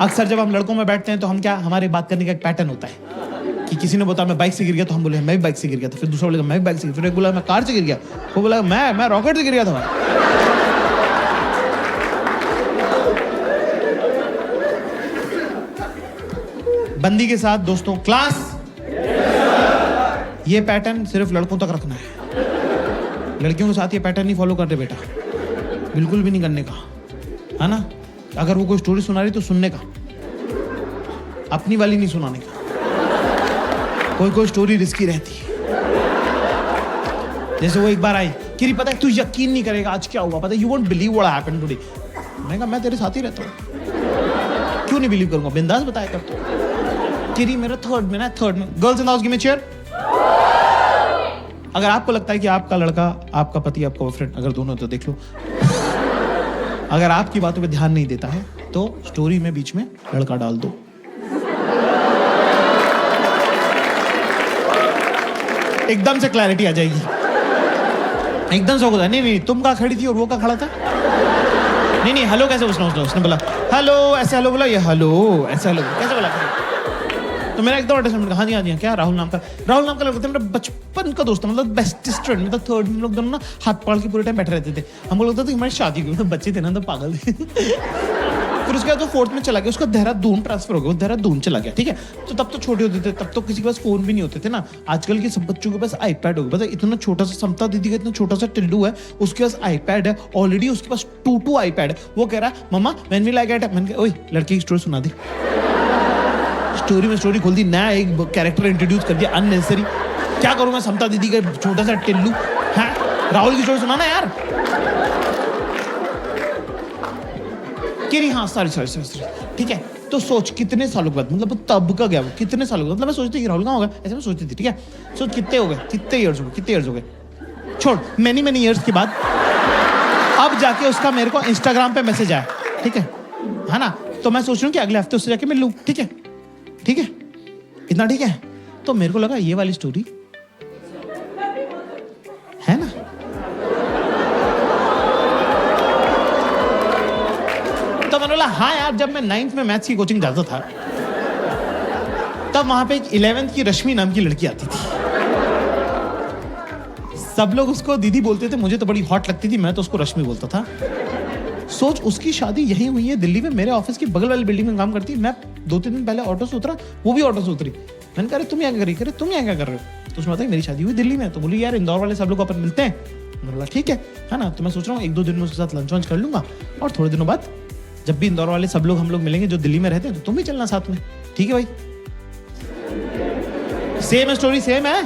अक्सर जब हम लड़कों में बैठते हैं तो हम क्या, हमारे बात करने का एक पैटर्न होता है कि किसी ने बताया मैं बाइक से गिर गया तो हम बोले मैं भी बाइक से गिर गया था, फिर दूसरा बोलेगा मैं भी बाइक से, फिर एक बोला मैं कार से गिर गया, वो बोला मैं रॉकेट से गिर गया था। बंदी के साथ दोस्तों क्लास, ये पैटर्न सिर्फ लड़कों तक रखना है। लड़कियों के साथ ये पैटर्न नहीं फॉलो करते बेटा, बिल्कुल भी नहीं करने का, है ना। अगर वो कोई स्टोरी सुना रही तो सुनने का, अपनी वाली नहीं सुनाने का। कोई स्टोरी रिस्की रहती है। जैसे वो एक बार आई, किरी पता है तू यकीन नहीं करेगा आज क्या हुआ, पता है, you won't believe what happened today. मैंने कहा मैं तेरे साथ ही रहता हूँ, क्यों नहीं बिलीव करूंगा, बिंदास बताया करता हूँ। किरी मेरा थर्ड में girls in the house give me chair. अगर आपको लगता है कि आपका लड़का, आपका पति, आपका बॉयफ्रेंड, अगर दोनों तो देख लो, अगर आपकी बातों पे ध्यान नहीं देता है तो स्टोरी में बीच में लड़का डाल दो। एकदम से क्लैरिटी आ जाएगी, एकदम से होगा नहीं तुम कहाँ खड़ी थी और वो कहाँ खड़ा था। नहीं हेलो कैसे उसने बोला हेलो ऐसे, हेलो बोला ये हेलो ऐसे, हेलो कैसे बोला। तो मेरा एकदम अटैचमेंट, हाँ जी क्या राहुल नाम का लड़का था, मेरा बचपन का दोस्त, मतलब बेस्टेस्ट फ्रेंड, मतलब थर्ड में लोग दोनों ना हाथ पकड़ के पूरे टाइम बैठे रहते थे। हम लोग लगता था हमारी शादी हुई, मतलब बच्चे थे ना तो पागल थे। फिर उसके बाद वो फोर्थ में चला गया, उसका देहरादून ट्रांसफर हो गया, वो देहरादून चला गया, ठीक है। तो तब तो छोटे होते थे, तब तो किसी के पास फोन भी नहीं होते थे ना। आजकल के सब बच्चों के पास आईपैड हो गया, पता है, इतना छोटा सा समता दीदी का इतना छोटा सा टिल्लू है, उसके पास आईपैड है ऑलरेडी, उसके पास 2 आईपैड है। वो कह रहा है मम्मा व्हेन विल आई गेट, मैंने कहा ओए लड़के की स्टोरी सुना दी। स्टोरी में स्टोरी खोल दी, नया एक कैरेक्टर इंट्रोड्यूस कर दिया अननेसेसरी। क्या करूं मैं समता दीदी का छोटा सा टिल्लू, है राहुल की स्टोरी सुनाना यार। हाँ सॉरी ठीक है। तो सोच कितने सालों के बाद, मतलब तब का गया वो, कितने सालों का, मतलब मैं सोचती थी राहुल कहाँ होगा, ऐसे मैं सोचती थी, ठीक है। सोच कितने हो गए, कितने इयर्स हो गए, छोड़ मैनी इयर्स के बाद अब जाके उसका मेरे को इंस्टाग्राम पे मैसेज आया, ठीक है ना। तो मैं सोच रहा हूँ कि अगले हफ्ते उससे जाके मिल लूँ, ठीक है इतना ठीक है। तो मेरे को लगा ये वाली स्टोरी है ना। तो मैंने बोला हाँ यार, जब मैं 9th में मैथ्स की कोचिंग जाता था तब वहां पे एक 11th की रश्मि नाम की लड़की आती थी। सब लोग उसको दीदी बोलते थे, मुझे तो बड़ी हॉट लगती थी, मैं तो उसको रश्मि बोलता था। सोच उसकी शादी यहीं हुई है दिल्ली में, मेरे ऑफिस की बगल वाली बिल्डिंग में काम करती है। मैं 2-3 दिन पहले ऑटो से उतरा, वो भी ऑटो से उतरी। मैंने कहा तुम यहाँ क्या तुम यहाँ क्या कर रहे हो। तो उसने बताया मेरी शादी हुई दिल्ली में। तो बोली यार इंदौर वाले सब लोग अपन मिलते हैं। मैंने बोला ठीक है ना। तो मैं सोच रहा हूँ 1-2 दिन में उसके साथ लंच वंच कर लूंगा, और थोड़े दिनों बाद जब भी इंदौर वाले सब लोग हम लोग मिलेंगे जो दिल्ली में रहते हैं, तो तुम भी चलना साथ में, ठीक है भाई। सेम स्टोरी सेम है।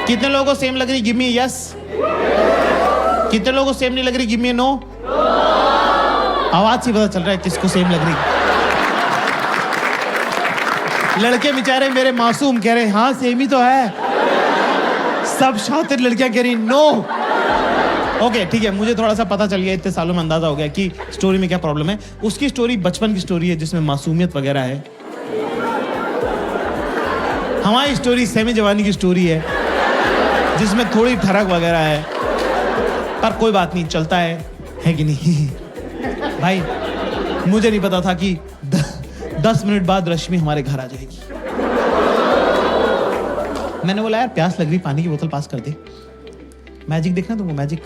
कितने लोगों को सेम लग रही, गिव मी यस। कितने लोगों को सेम नहीं लग रही, गिव मी नो। आवाज से पता चल रहा है किसको सेम लग रही। लड़के बेचारे मेरे मासूम कह रहे हाँ सेम ही तो है। सब शातिर लड़कियां कह रही नो। ओके ठीक है, मुझे थोड़ा सा पता चल गया, इतने सालों में अंदाजा हो गया कि स्टोरी में क्या प्रॉब्लम है। उसकी स्टोरी बचपन की स्टोरी है जिसमें मासूमियत वगैरह है। हमारी स्टोरी सेमी जवानी की स्टोरी है जिसमें थोड़ी ठरक वगैरह है, पर कोई बात नहीं, चलता है कि नहीं। भाई मुझे नहीं पता था कि 10 मिनट बाद रश्मि हमारे घर आ जाएगी। मैंने बोला यार प्यास लग रही, पानी की बोतल पास कर दे। मैजिक देखना तुमको, मैजिक।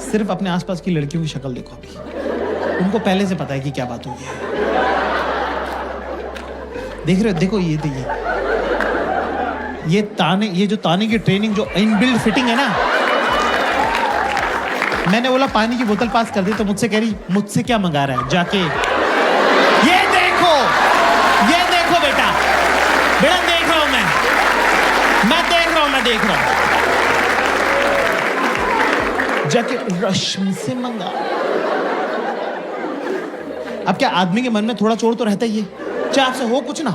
सिर्फ अपने आसपास की लड़कियों की शक्ल देखो अभी, उनको पहले से पता है कि क्या बात हुई है। देख रहे हो, देखो ये देखिए, ये जो ताने की ट्रेनिंग, जो इनबिल्ट फिटिंग है ना। मैंने बोला पानी की बोतल पास कर दे, तो मुझसे कह रही मुझसे क्या मंगा रहा है जाके। ये देखो बेटा देख रहा हूं मैं देख रहा हूं जाके रश्मि से मंगा। अब क्या आदमी के मन में थोड़ा चोर तो रहता ही है, चाहे आपसे हो कुछ ना,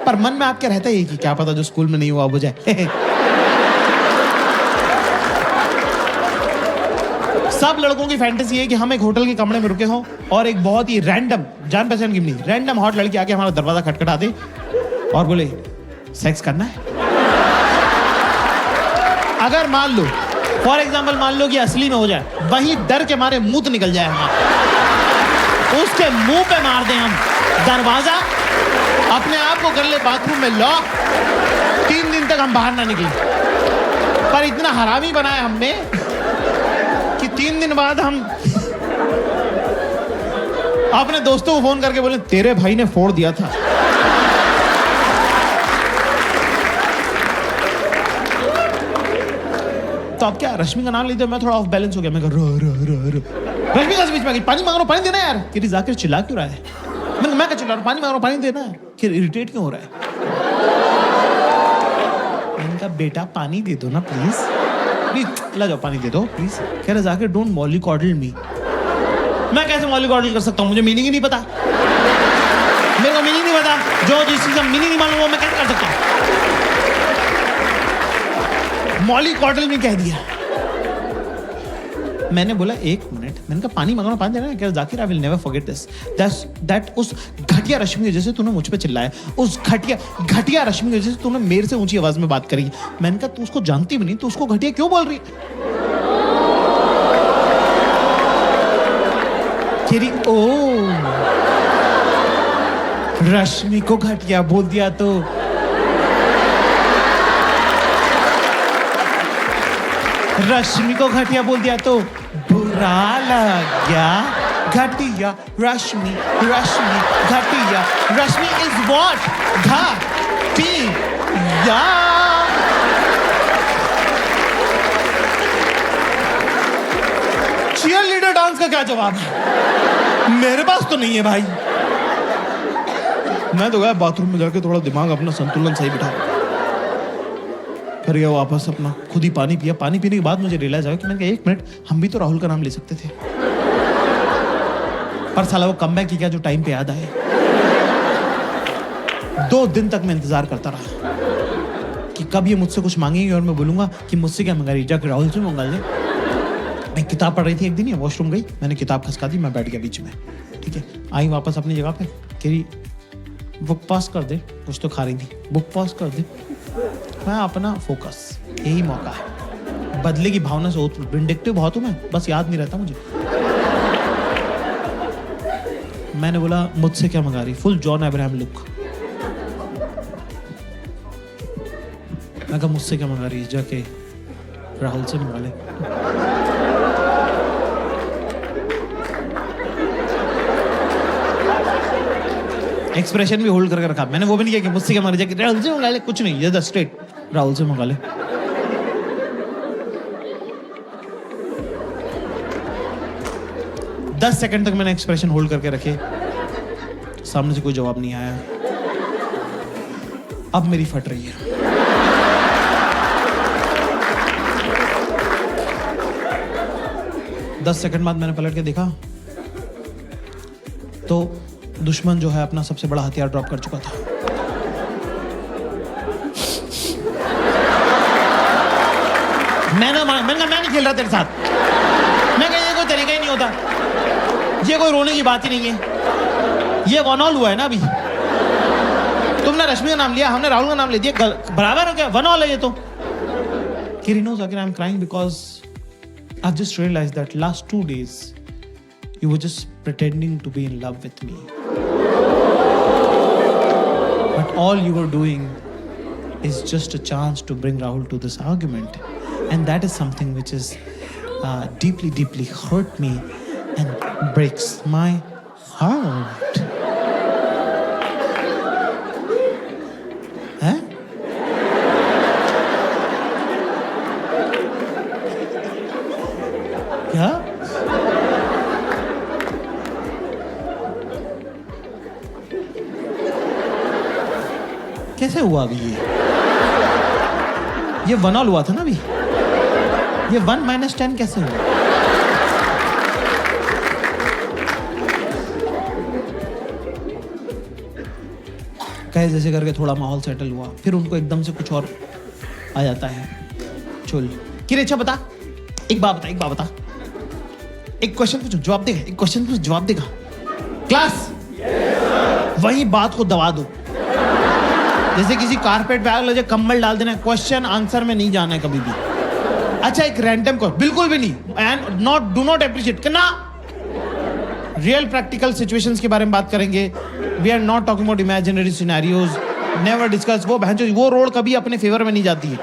पर मन में आपके रहता ही है कि क्या पता जो स्कूल में नहीं हुआ हो जाए। सब लड़कों की फैंटेसी है कि हम एक होटल के कमरे में रुके हों और एक बहुत ही रैंडम, जान पहचान की नहीं, रैंडम हॉट लड़की आके हमारा दरवाजा खटखटा दे और बोले सेक्स करना है। अगर मान लो फॉर एग्जांपल मान लो कि असली में हो जाए, वहीं डर के मारे मुंह निकल जाए हमारा, उसके मुंह पे मार दें हम। दरवाजा अपने आप को कर ले बाथरूम में लॉक, 3 दिन तक हम बाहर ना निकले। पर इतना हरामी बनाया हमने कि 3 दिन बाद हम अपने दोस्तों को फोन करके बोले तेरे भाई ने फोड़ दिया था। तो अब क्या, रश्मि का नाम लेते मैं थोड़ा ऑफ बैलेंस हो गया। मैं कह रश्मि का बीच में आ गई, पानी मांग रहा हूं, पानी देना यार। कि जाकिर चिल्ला क्यों रहा है? मैं क्या चिल्ला रहा हूं, पानी मांग रहा हूं, पानी देना है। फिर इरिटेट क्यों हो रहा है? मैंने कहा बेटा पानी दे दो ना प्लीज, प्लीज ला जाओ पानी दे दो प्लीज। कह रहे जाकिर डोंट मॉलिकॉडल मी। मैं कैसे मॉलिकॉडल कर सकता हूं? मुझे मीनिंग ही नहीं पता, मेरे को मीनिंग नहीं पता। जो जिस चीज का मीनिंग नहीं मालूम वो मैं कैसे कर सकता हूं? मॉलिकॉडल में कह दिया। मैंने बोला 1 मिनट, मैंने कहा पानी मांगना, पानी देना। क्या Zakir I will never forget this, that उस घटिया रश्मि की वजह से तूने मुझ पे चिल्लाया, उस घटिया रश्मि की वजह से तूने मेरे से ऊंची आवाज में बात करी। मैंने कहा तू उसको जानती भी नहीं, तू उसको घटिया क्यों बोल रही? तेरी ओ रश्मि को घटिया बोल दिया तो रश्मि को घटिया बोल दिया तो बुरा लग गया। घटिया रश्मि, रश्मि घटिया, रश्मि इज व्हाट? घटिया। चीयर लीडर डांस का क्या जवाब है? मेरे पास तो नहीं है भाई। मैं तो गया बाथरूम में जाके थोड़ा दिमाग अपना संतुलन सही बिठा, फिर गया वापस अपना खुद ही पानी पिया। पानी पीने के बाद मुझे रियलाइज आया कि मैंने कहा 1 मिनट, हम भी तो राहुल का नाम ले सकते थे। पर साला वो कमबैक की क्या जो टाइम पे याद आए। 2 दिन तक मैं इंतजार करता रहा कि कब ये मुझसे कुछ मांगेंगे और मैं बोलूंगा कि मुझसे क्या मंगा रही, जाकर राहुल से मंगा ले। मैं किताब पढ़ रही थी एक दिन, वॉशरूम गई, मैंने किताब खसका दी, मैं बैठ गया बीच में। ठीक है, आई वापस अपनी जगह पे, कह रही बुक पास कर दे, कुछ तो खा रही थी, बुक पास कर दे। मैं अपना फोकस, यही मौका है। बदले की भावना से विंडिक्टिव बहुत हूं मैं, बस याद नहीं रहता मुझे। मैंने बोला मुझसे क्या मंगा रही, फुल जॉन अब्राहम लुक। मैं कहा मुझसे क्या मंगा रही, जाके राहुल से मंगा ले। एक्सप्रेशन भी होल्ड करके रखा मैंने, वो भी नहीं किया कि मुझसे क्या मंगा रही, राहुल से मंगा ले, कुछ नहीं, ये स्ट्रेट राहुल से मंगा ले। दस सेकंड तक मैंने एक्सप्रेशन होल्ड करके रखे, सामने से कोई जवाब नहीं आया। अब मेरी फट रही है। दस सेकंड बाद मैंने पलट के देखा तो दुश्मन जो है अपना सबसे बड़ा हथियार ड्रॉप कर चुका था। मैं नहीं खेल रहा तेरे साथ। मैं कहा ये कोई तरीका ही नहीं होता, ये कोई रोने की बात ही नहीं है। ये वन ऑल हुआ है ना अभी। तुमने रश्मि का नाम लिया, हमने राहुल का नाम ले दिया, बराबर हो गया, वन ऑल है ये तो। Kiri knows again I'm crying because I've just realized that last 2 days you were just pretending to be in love with me. But all you were doing is just a chance to bring Rahul to this argument. And that is something which is deeply, deeply hurt me and breaks my heart. Huh? क्या? कैसे हुआ अभी ये one all हुआ था ना अभी, ये 1 - 10 कैसे हुआ? कहे जैसे करके थोड़ा माहौल सेटल हुआ, फिर उनको एकदम से कुछ और आ जाता है। चल कि अच्छा बता, एक बात बता, एक क्वेश्चन पूछो जवाब देगा, एक क्वेश्चन पूछ जवाब देगा। क्लास वही बात को दबा दो, जैसे किसी कारपेट पे आग लगे, कंबल डाल देना, क्वेश्चन आंसर में नहीं जाना है कभी भी। अच्छा एक रैंडम को बिल्कुल भी नहीं, एंड डू नॉट अप्रिशिएट करना, रियल प्रैक्टिकल सिचुएशंस के बारे में बात करेंगे. We are not talking about imaginary scenarios. Never discuss. वो रोड कभी अपने फेवर में नहीं जाती है,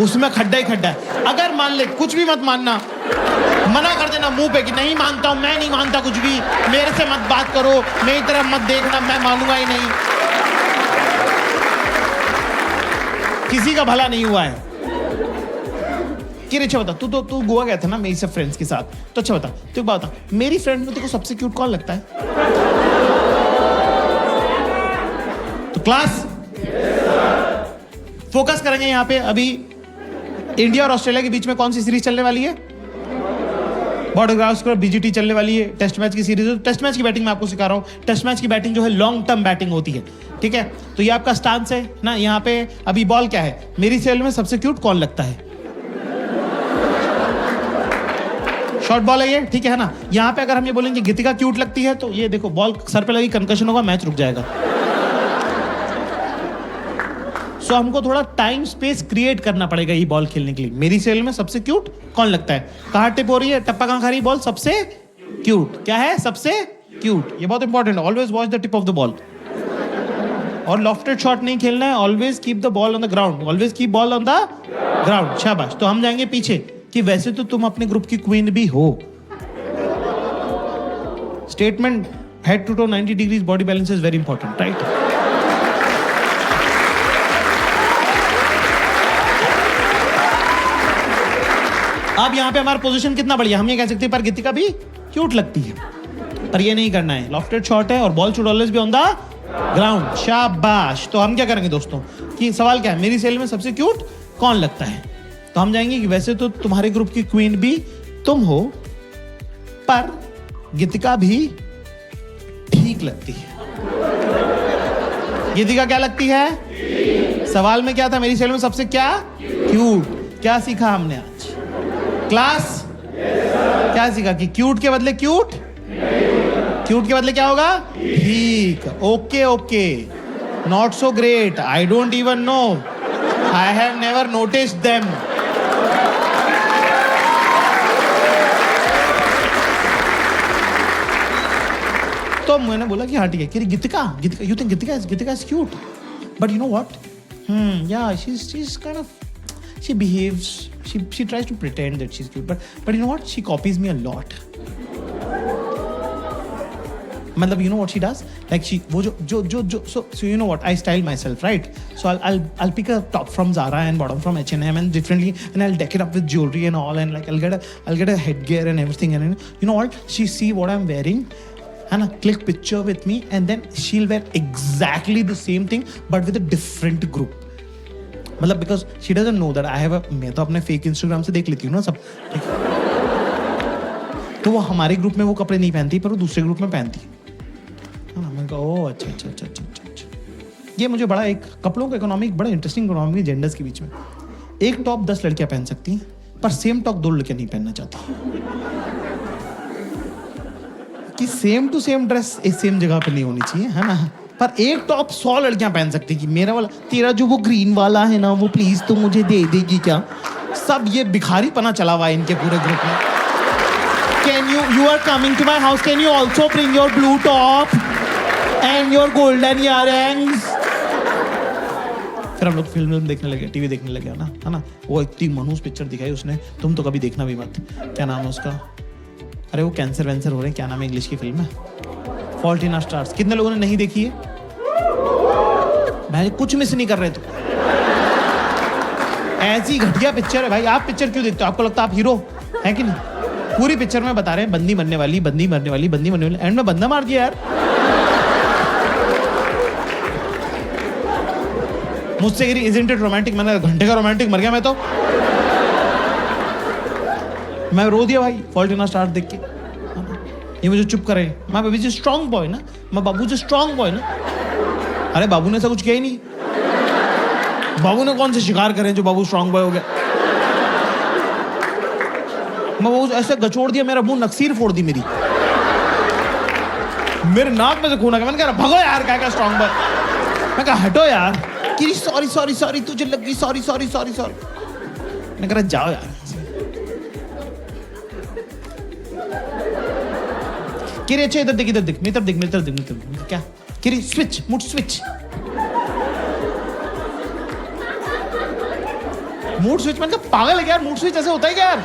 उसमें खड्डा ही खड्डा है. अगर मान ले, कुछ भी मत मानना, मना कर देना मुंह पे कि नहीं मानता हूं, मैं नहीं मानता कुछ भी, मेरे से मत बात करो, मेरी तरफ मत देखना, मैं मानूंगा ही नहीं. किसी का भला नहीं हुआ है. कि अच्छा बता, तू गोवा गया था ना मेरी सब फ्रेंड्स के साथ, तो अच्छा बता, तू एक बात बता, मेरी फ्रेंड में तेरे को सबसे क्यूट कौन लगता है? तो क्लास फोकस करेंगे यहाँ पे. अभी इंडिया और ऑस्ट्रेलिया के बीच में कौन सी सीरीज चलने वाली है? बॉर्डर गावस्कर बीजीटी चलने वाली है. टेस्ट मैच की सीरीज. टेस्ट मैच की बैटिंग मैं आपको सिखा रहा हूं. टेस्ट मैच की बैटिंग जो है लॉन्ग टर्म बैटिंग होती है, ठीक है? तो ये आपका स्टांस है ना. यहाँ पे अभी बॉल क्या है? मेरी सेल में सबसे क्यूट कौन लगता है? शॉर्ट बॉल है ये, ठीक है ना. यहाँ पे अगर हम ये बोलेंगे गीतिका क्यूट लगती है, तो ये देखो बॉल सर पे लगी, कंकशन होगा, मैच रुक जाएगा. सो हमको थोड़ा टाइम स्पेस क्रिएट करना पड़ेगा ये बॉल खेलने के लिए. मेरी सेल में सबसे क्यूट कौन लगता है? कहाँ टिप हो रही है, टप्पा कहाँ खा रही है बॉल? सबसे क्यूट. क्या है? सबसे क्यूट. ये बहुत इंपॉर्टेंट है. Always watch the tip of the ball. और लॉफ्टेड शॉट नहीं खेलना है. Always keep the ball on the ground. Always keep ball on the ground. शाबाश. तो हम जाएंगे पीछे कि वैसे तो तुम अपने ग्रुप की क्वीन भी हो. Statement head to toe 90 degrees body balance is very important, right? अब यहां पे हमारा पोजीशन कितना बढ़िया. हम ये कह सकते हैं पर गीतिका भी क्यूट लगती है, पर ये नहीं करना है. लॉफ्टेड शॉट है और ball should always be on the ground. शाबाश. तो हम क्या करेंगे दोस्तों कि सवाल क्या है? मेरी सेल में सबसे क्यूट कौन लगता है? तो हम जाएंगे कि वैसे तो तुम्हारे ग्रुप की क्वीन भी तुम हो, पर गीतिका भी ठीक लगती है. गीतिका क्या लगती है? सवाल में क्या था? मेरी सेल में सबसे क्या क्यूट. क्या सीखा हमने आज क्लास? क्या सीखा कि क्यूट के बदले क्यूट, क्यूट के बदले क्या होगा? ठीक. Okay okay. Not so great. I don't even know. I have never noticed them. तो मैंने बोला कि हाँ ठीक है. कि Gitika you think Gitika is cute, but you know what, yeah she is kind of, she behaves, she tries to pretend that she's cute, but you know what, she copies me a lot. मतलब you know what she does, like she वो जो so you know what, I style myself, right? So I'll pick a top from Zara and bottom from H&M and differently, and I'll deck it up with jewelry and all, and like I'll get a headgear and everything, and you know what, she see what I'm wearing and click picture with me, and then she'll wear exactly the same thing but with a different group. मतलब because she doesn't know that I have मैं तो अपने fake Instagram से देख लेती हूँ ना सब, ठीक है? तो वो हमारे ग्रुप में वो कपड़े नहीं पहनती, पर वो दूसरे ग्रुप में पहनती है ना. मैंने कहा ओह अच्छा. ये मुझे बड़ा एक कपड़ों का इकोनॉमिक, बड़ा इंटरेस्टिंग इकोनॉमिक जेंडर्स के बीच में. एक टॉप 10 लड़कियां पहन सकती हैं, पर सेम टॉप 2 लड़कियां नहीं पहनना चाहती. कि सेम टू सेम ड्रेस एक सेम जगह पे नहीं होनी चाहिए, है ना? पर एक टॉप 100 लड़कियां पहन सकती कि मेरा वाला, तेरा जो वो ग्रीन वाला है ना, वो प्लीज तो मुझे दे देगी क्या? सब ये भिखारी पना चला हुआ है इनके पूरे ग्रुप में. Can you are coming to my house, can you also bring your blue top and your golden earrings? फिर हम लोग फिल्म देखने लगे, टीवी देखने लगे ना, है ना. वो इतनी मनहूस पिक्चर दिखाई उसने, तुम तो कभी देखना भी मत. क्या नाम है उसका? अरे वो कैंसर वैंसर हो रहे हैं, क्या नाम है इंग्लिश की फिल्म है? Fault in our stars. कितने लोगों ने नहीं देखी है? भाई कुछ मिस नहीं कर रहे. तो ऐसी घटिया पिक्चर है भाई. आप पिक्चर क्यों देखते हो? आपको लगता है आप हीरो है कि नहीं? पूरी पिक्चर में बता रहे हैं बंदी मरने वाली, एंड में बंदा मार दिया यार. मुझसे गिरी इजंट इट रोमांटिक. मैंने घंटे का रोमांटिक मर गया मैं तो. मैं रो दिया भाई फॉल्ट इन आवर स्टार्स देख के. ये मुझे चुप करे. मैं बेबी जी स्ट्रॉन्ग बॉय ना, मैं बाबू जी स्ट्रॉन्ग बॉय ना. अरे बाबू ने ऐसा कुछ किया ही नहीं. बाबू ने कौन से शिकार करे जो बाबू स्ट्रॉन्ग बॉय हो गया? मैं वो ऐसे गचोड़ दिया, मेरा मुंह नक्सीर फोड़ दी मेरी. मेरे नाक में से खून आ गया. मैंने कहा भगो यार, क्या स्ट्रॉन्ग बॉय. मैं कहा हटो यार. कि सॉरी तुझे लग गई, सॉरी. मैं कह रहा जाओ यार. किरी अच्छा इधर देख, इधर देख, मेरी तरफ देख, मेरी तरफ देख, मेरी तरफ देख। क्या किरी? Switch, mood switch, mood switch. मतलब पागल है क्या यार? मूड स्विच ऐसे होता है क्या यार?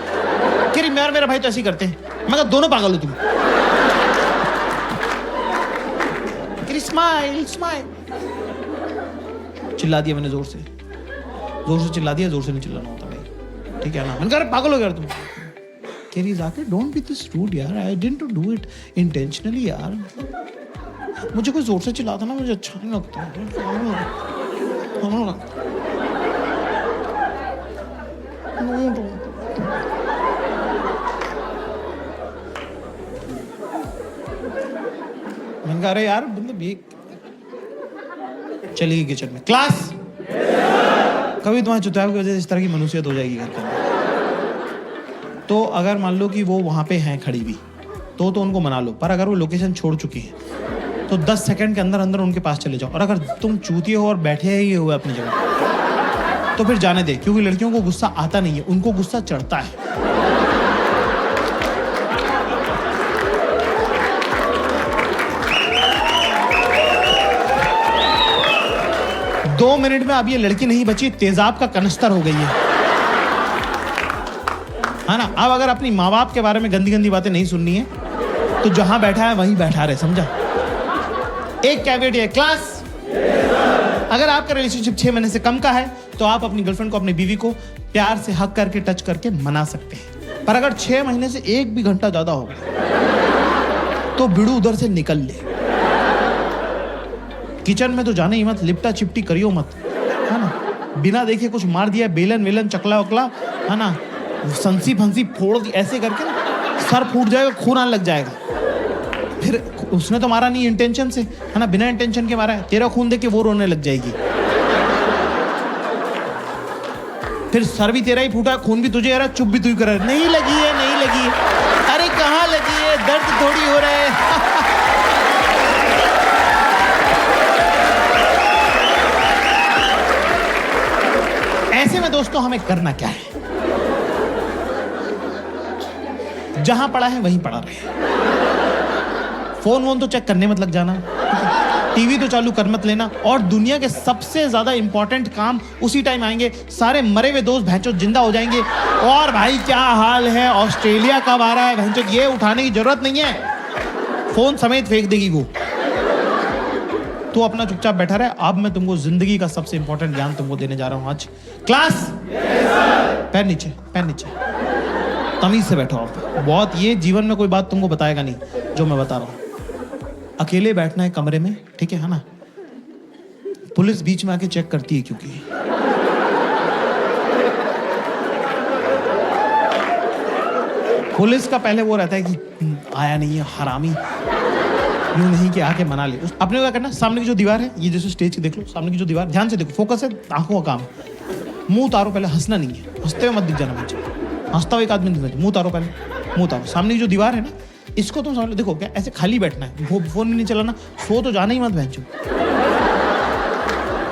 किरी मैं और मेरा भाई तो ऐसे ही करते हैं। मैं दोनों पागल हो तुम। किरी स्माइल स्माइल। चिल्ला दिया मैंने, जोर से चिल्ला दिया, जोर से नहीं चिल्लाना होता भाई, ठीक है ना? मैंने कहा पागल हो गया तुम। केरी जाके डोंट बी दिस रूड यार, I didn't do it intentionally यार। मुझे कोई जोर से चिल्लाता ना मुझे अच्छा नहीं लगता। मैंने कहा अरे यार मतलब ये चली गई किचन में। क्लास कभी तुम्हारे चुतियाव की वजह से इस तरह की मनुष्यत हो जाएगी घर के अंदर। तो अगर मान लो कि वो वहां पे हैं खड़ी भी तो उनको मना लो, पर अगर वो लोकेशन छोड़ चुकी है तो 10 सेकंड के अंदर अंदर उनके पास चले जाओ। और अगर तुम चूतिए हो और बैठे ही हुए अपनी जगह तो फिर जाने दे, क्योंकि लड़कियों को गुस्सा आता नहीं है, उनको गुस्सा चढ़ता है। 2 मिनट में अब ये लड़की नहीं बची, तेजाब का कनस्तर हो गई है ना? अब अगर अपनी माँ बाप के बारे में गंदी गंदी बातें नहीं सुननी है तो जहां बैठा है वहीं बैठा रहे, समझा? एक कैवेट है क्लास। अगर आपका रिलेशनशिप 6 महीने से कम का है तो आप अपनी गर्लफ्रेंड को, अपनी बीवी को प्यार से हक करके, टच करके मना सकते हैं। पर अगर 6 महीने से 1 भी घंटा ज्यादा हो गया तो बिड़ू उधर से निकल ले। किचन में तो जाने ही मत, लिपटा चिपटी करियो मत, है ना? बिना देखे कुछ मार दिया, बेलन वेलन चकला वकला, है ना, संसी फंसी फोड़ दी ऐसे करके ना, सर फूट जाएगा, खून आने लग जाएगा। फिर उसने तो मारा नहीं इंटेंशन से, है ना, बिना इंटेंशन के मारा है। तेरा खून देख के वो रोने लग जाएगी। फिर सर भी तेरा ही फूटा, खून भी तुझे आ रहा, चुप भी तू ही कर रहा है। नहीं लगी है, नहीं लगी है। अरे कहाँ लगी है, दर्द थोड़ी हो रहा है। ऐसे में दोस्तों हमें करना क्या है? जहां पड़ा है वहीं पड़ा रहे। फोन वोन तो चेक करने मत लग जाना, टीवी तो चालू कर मत लेना। और दुनिया के सबसे ज्यादा इंपॉर्टेंट काम उसी टाइम आएंगे। सारे मरे हुए दोस्त भैंचो जिंदा हो जाएंगे। और भाई क्या हाल है, ऑस्ट्रेलिया कब आ रहा है, भैंचो ये उठाने की जरूरत नहीं है, फोन समेत फेंक देगी वो। तो अपना चुपचाप बैठा रहे। अब मैं तुमको जिंदगी का सबसे इंपॉर्टेंट ज्ञान तुमको देने जा रहा हूं आज। क्लास पैर नीचे, पैर नीचे, तमीज से बैठो आप। बहुत ये जीवन में कोई बात तुमको बताएगा नहीं जो मैं बता रहा हूं। अकेले बैठना है कमरे में, ठीक है ना? पुलिस बीच में आके चेक करती है, क्योंकि पुलिस का पहले वो रहता है कि आया नहीं है हरामी, यूं नहीं कि आके मना ले। अपने को क्या करना, सामने की जो दीवार है, ये जैसे स्टेज की देख लो, सामने की जो दीवार, ध्यान से देखो, फोकस है, आंखों का काम। मुंह उतारो पहले, हंसना नहीं है, हंसते हुए मत दिख जाना मुझे। हंसता हुआ एक आदमी दिखना चाहिए। मुंह उतारो पहले, मुंह उतारो। सामने की जो दीवार है ना, इसको तुम समझ लो। देखो क्या ऐसे खाली बैठना है, फोन भी नहीं चलाना, सो तो जाना ही मत भैंचो,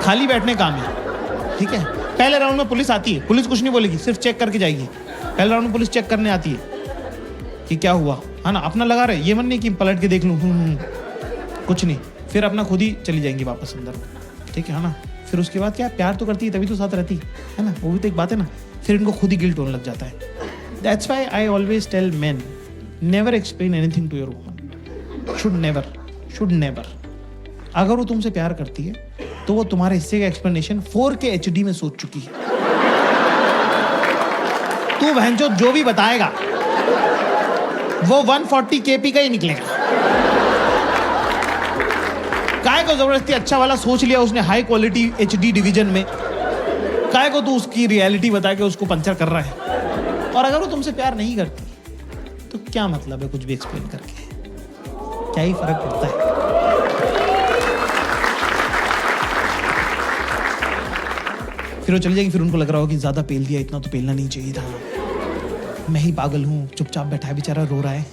खाली बैठने काम है, ठीक है? पहले राउंड में पुलिस आती है, पुलिस कुछ नहीं बोलेगी, सिर्फ चेक करके जाएगी। पहले राउंड में पुलिस चेक करने आती है कि क्या हुआ, है ना, अपना लगा रहे, ये मन नहीं कि पलट के देख लूं, कुछ नहीं। फिर अपना खुद ही चली जाएंगी वापस अंदर, ठीक है ना? फिर उसके बाद क्या, प्यार तो करती है तभी तो साथ रहती है ना, वो भी तो एक बात है ना। फिर इनको खुद ही गिल्ट होने लग जाता है। That's why I always tell men, never explain anything to your woman. Should never. अगर वो तुमसे प्यार करती है तो वो तुम्हारे हिस्से का एक्सप्लेनेशन 4K HD में सोच चुकी है। तू बहनचोद जो भी बताएगा वो 140 kp का ही निकलेगा। काय को जबरदस्ती अच्छा वाला सोच लिया उसने, हाई क्वालिटी HD डिवीजन में, काय को तू उसकी रियलिटी बता के उसको पंचर कर रहा है। और अगर वो तुमसे प्यार नहीं करती तो क्या मतलब है कुछ भी एक्सप्लेन करके, क्या ही फर्क पड़ता है? फिर वो चली जाएगी। फिर उनको लग रहा होगा कि ज्यादा पेल दिया, इतना तो पेलना नहीं चाहिए था, मैं ही पागल हूं, चुपचाप बैठा है बेचारा, रो रहा है।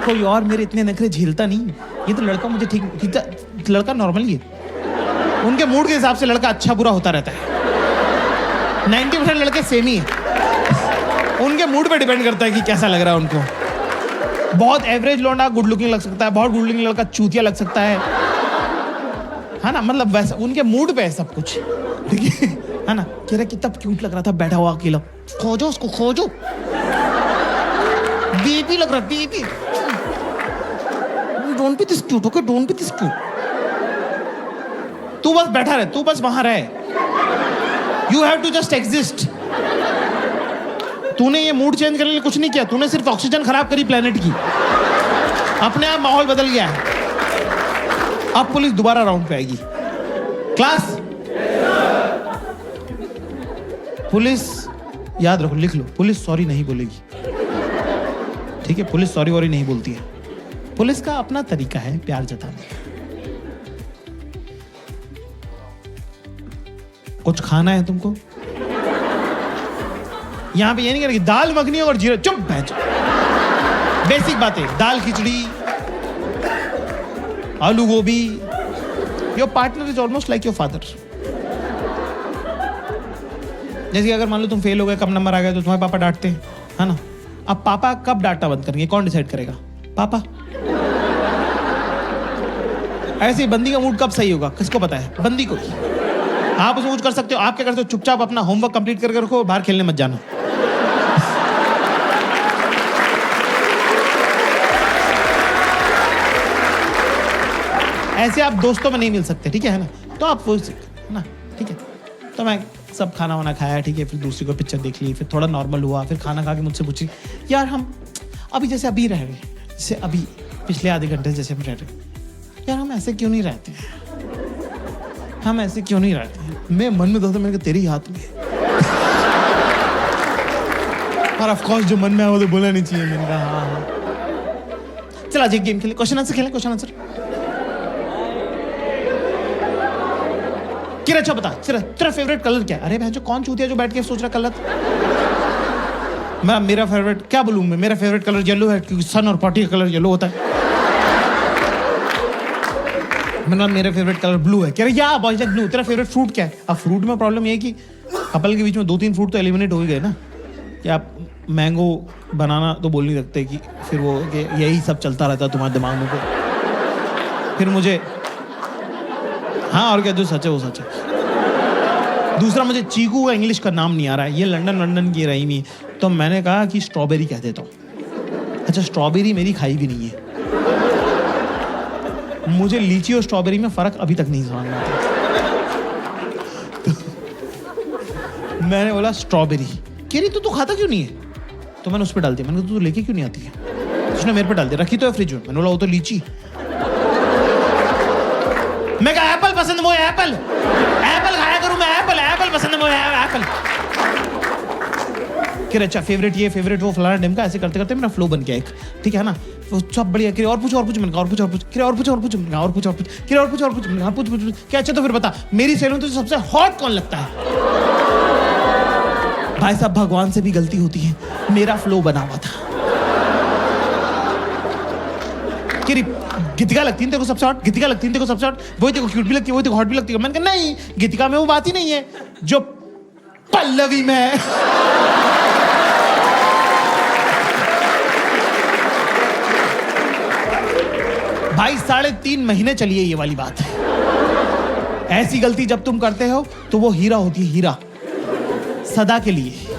कोई और मेरे इतने नखरे झेलता नहीं, ये तो लड़का मुझे ठीक, लड़का नॉर्मल ही है। उनके मूड के हिसाब से लड़का अच्छा बुरा होता रहता है। 90% लड़के सेम ही है, उनके मूड पे डिपेंड करता है कि कैसा लग रहा है उनको। बहुत एवरेज लौंडा गुड लुकिंग लग सकता है, बहुत गुड लुकिंग लड़का चूतिया लग सकता है ना? मतलब वैसा उनके मूड पे है सब कुछ, ठीक है ना? कह रहा कितना क्यूट लग रहा था बैठा हुआ अकेला, खोजो उसको खोजो, बेबी लग रहा baby, don't be this cute, okay don't be this cute. तू बस बैठा रहे, तू बस वहां रहे, you have to just exist. तूने ये मूड चेंज करने के लिए कुछ नहीं किया, तूने सिर्फ ऑक्सीजन खराब करी प्लेनेट की, अपने आप माहौल बदल गया है। अब पुलिस दोबारा राउंड पे आएगी। क्लास, पुलिस याद रखो, लिख लो, पुलिस सॉरी नहीं बोलेगी, ठीक है? पुलिस सॉरी वॉरी नहीं बोलती है, पुलिस का अपना तरीका है प्यार जताने का। कुछ खाना है तुमको? यहां पे ये नहीं करेगी दाल मखनी और जीरा, चुप बैठ। बेसिक बातें, दाल खिचड़ी, आलू गोभी। Your partner is almost like your father. जैसे अगर मान लो तुम फेल हो गए, कम नंबर आ गए, तो तुम्हारे पापा डांटते हैं, है ना? अब पापा कब डांटना बंद करेंगे, कौन डिसाइड करेगा? पापा। ऐसे ही बंदी का मूड कब सही होगा, किसको पता है? बंदी को ही। आप उसमें कुछ कर सकते हो, आप क्या करते हो? चुपचाप अपना होमवर्क कंप्लीट करके रखो, बाहर खेलने मत जाना। ऐसे आप दोस्तों में नहीं मिल सकते, ठीक है ना? तो आप वो ना, ठीक है? तो मैं सब खाना वाना खाया, ठीक है? फिर दूसरी को पिक्चर देख ली, फिर थोड़ा नॉर्मल हुआ, फिर खाना खा के मुझसे पूछी, यार हम अभी जैसे अभी रह रहे, जैसे अभी पिछले आधे घंटे जैसे हम रह रहे, यार हम ऐसे क्यों नहीं रहते हैं? हम ऐसे क्यों नहीं रहते हैं? मैं मन में दोस्तों मैंने कहा तेरी हाथ में, और ऑफ कोर्स जो मन में है वो तो बोलना नहीं चाहिए। मैंने कहा हाँ। चल आज एक गेम खेले, क्वेश्चन आंसर खेलें, क्वेश्चन आंसर। किरा अच्छा बता, तेरा फेवरेट कलर क्या है? अरे बहन जो कौन चूतिया जो बैठ के सोच रहा कलर। मेरा फेवरेट क्या बोलूं मैं? मेरा फेवरेट कलर येलो है, क्योंकि सन और पार्टी का कलर येलो होता है। मेरा फेवरेट कलर ब्लू है। कह रहे या बॉयज ब्लू। तेरा फेवरेट फ्रूट क्या है? अब फ्रूट में प्रॉब्लम ये है कि कपल के बीच में 2-3 फ्रूट तो एलिमिनेट हो ही गए ना, कि आप मैंगो बनाना तो बोल नहीं सकते, कि फिर वो कि यही सब चलता रहता है तुम्हारे दिमाग में। फिर मुझे हाँ और क्या, जो सच है वो सच है। दूसरा मुझे चीकू का इंग्लिश का नाम नहीं आ रहा है, ये लंदन की रही नहीं, तो मैंने कहा कि स्ट्रॉबेरी कह देता हूँ। अच्छा स्ट्रॉबेरी मेरी खाई भी नहीं है, मुझे लीची और स्ट्रॉबेरी में फर्क अभी तक नहीं समझ में आता। तो मैंने बोला स्ट्रॉबेरी। कह रही तू खाता क्यों नहीं है? तो मैंने उस पर डाल दिया। मैंने कहा तू लेके क्यों नहीं आती है? उसने मेरे पे डाल दिया, रखी तो है फ्रिज में। मैंने बोला वो तो लीची। मैं कहा एप्पल पसंद है, वो एप्पल खाया करूं मैं, एप्पल पसंद है, वो एप्पल। कह अच्छा फेवरेट ये फेवरेट वो फलाना ढिमका, ऐसे करते करते मेरा फ्लो बन गया एक, ठीक है ना? सब बढ़िया। और पूछ मैंने कहा और पूछ क्या? अच्छा तो फिर बता मेरी सहेलियों में तुझे सबसे हॉट कौन लगता है? भाई साहब भगवान से भी गलती होती है, मेरा फ्लो बना हुआ था। गीतिका लगती है तेरे को सबसे हॉट, गीतिका लगती है तेरे को सबसे हॉट, वही तेरे को क्यूट भी लगती है, वही तेरे को हॉट भी लगती है। मैंने कहा नहीं, गीतिका में वो बात ही नहीं है जो पल्लवी में है। भाई 3.5 महीने चलिए ये वाली बात है। ऐसी गलती जब तुम करते हो तो वो हीरा होती है, हीरा सदा के लिए।